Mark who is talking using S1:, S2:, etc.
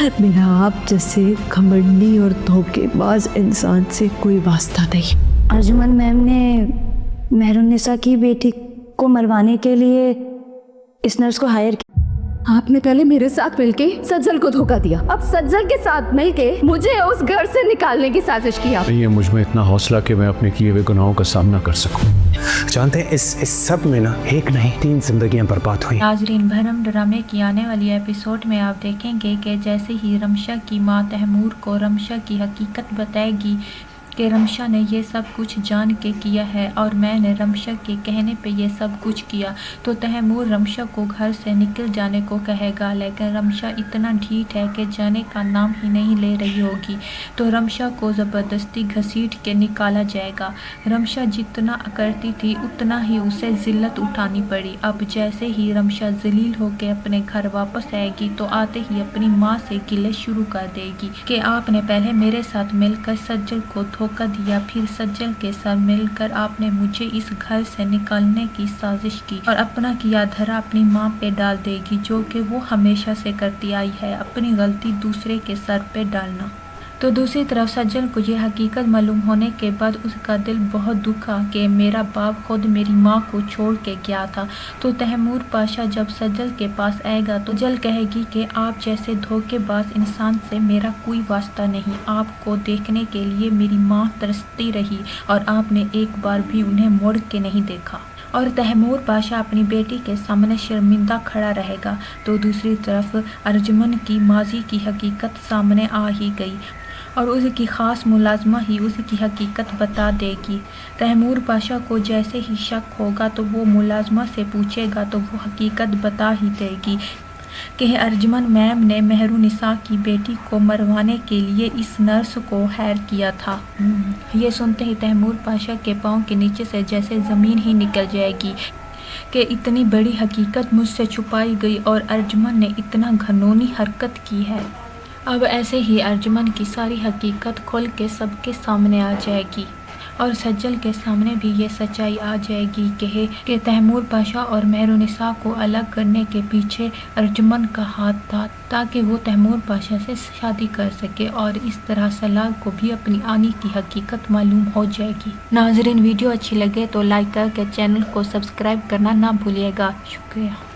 S1: میرا آپ جیسے گھمنڈی اور دھوکے باز انسان سے کوئی واسطہ نہیں۔
S2: ارجمن میم نے مہرالنساء کی بیٹی کو مروانے کے لیے اس نرس کو ہائر کیا۔
S3: آپ نے پہلے میرے ساتھ مل کے سجل کو دھوکا دیا، اب سجل کے ساتھ مل کے مجھے اس گھر سے نکالنے کی سازش کیا۔
S4: یہ مجھ میں اتنا حوصلہ کہ میں اپنے کیے ہوئے گناہوں کا سامنا کر سکوں۔
S5: جانتے ہیں اس سب میں نا ایک نہیں 3 زندگیاں برباد ہوئی۔
S6: ناظرین، بھرم ڈرامے کی آنے والی ایپیسوڈ میں آپ دیکھیں گے کہ جیسے ہی رمشا کی ماں تیمور کو رمشا کی حقیقت بتائے گی کہ رمشا نے یہ سب کچھ جان کے کیا ہے اور میں نے رمشا کے کہنے پہ یہ سب کچھ کیا، تو تیمور رمشا کو گھر سے نکل جانے کو کہے گا، لیکن رمشا اتنا ڈھیٹ ہے کہ جانے کا نام ہی نہیں لے رہی ہوگی، تو رمشا کو زبردستی گھسیٹ کے نکالا جائے گا۔ رمشا جتنا کرتی تھی اتنا ہی اسے ذلت اٹھانی پڑی۔ اب جیسے ہی رمشا ذلیل ہو کے اپنے گھر واپس آئے گی تو آتے ہی اپنی ماں سے گلے شروع کر دے گی کہ آپ نے پہلے میرے ساتھ مل کر سجل کو دھوکا دیا، پھر سجل کے ساتھ مل کر آپ نے مجھے اس گھر سے نکالنے کی سازش کی اور اپنا کیا دھرا اپنی ماں پہ ڈال دے گی، جو کہ وہ ہمیشہ سے کرتی آئی ہے، اپنی غلطی دوسرے کے سر پہ ڈالنا۔ تو دوسری طرف سجل کو یہ حقیقت معلوم ہونے کے بعد اس کا دل بہت دکھا کہ میرا باپ خود میری ماں کو چھوڑ کے گیا تھا۔ تو تیمور پاشا جب سجل کے پاس آئے گا تو سجل کہے گی کہ آپ جیسے دھوکے باز انسان سے میرا کوئی واسطہ نہیں، آپ کو دیکھنے کے لیے میری ماں ترستی رہی اور آپ نے ایک بار بھی انہیں مڑ کے نہیں دیکھا، اور تیمور پاشا اپنی بیٹی کے سامنے شرمندہ کھڑا رہے گا۔ تو دوسری طرف ارجمن کی ماضی کی حقیقت سامنے آ ہی گئی اور اس کی خاص ملازمہ ہی اس کی حقیقت بتا دے گی۔ تیمور پاشا کو جیسے ہی شک ہوگا تو وہ ملازمہ سے پوچھے گا تو وہ حقیقت بتا ہی دے گی کہ ارجمن میم نے مہرالنساء کی بیٹی کو مروانے کے لیے اس نرس کو ہائر کیا تھا۔ یہ سنتے ہی تیمور پاشا کے پاؤں کے نیچے سے جیسے زمین ہی نکل جائے گی کہ اتنی بڑی حقیقت مجھ سے چھپائی گئی اور ارجمن نے اتنا گھنونی حرکت کی ہے۔ اب ایسے ہی ارجمن کی ساری حقیقت کھل کے سب کے سامنے آ جائے گی اور سجل کے سامنے بھی یہ سچائی آ جائے گی کہ تیمور پاشا اور مہرالنساء کو الگ کرنے کے پیچھے ارجمن کا ہاتھ تھا، تاکہ وہ تیمور پاشا سے شادی کر سکے، اور اس طرح سلال کو بھی اپنی آنی کی حقیقت معلوم ہو جائے گی۔ ناظرین، ویڈیو اچھی لگے تو لائک کر کے چینل کو سبسکرائب کرنا نہ بھولیے گا۔ شکریہ۔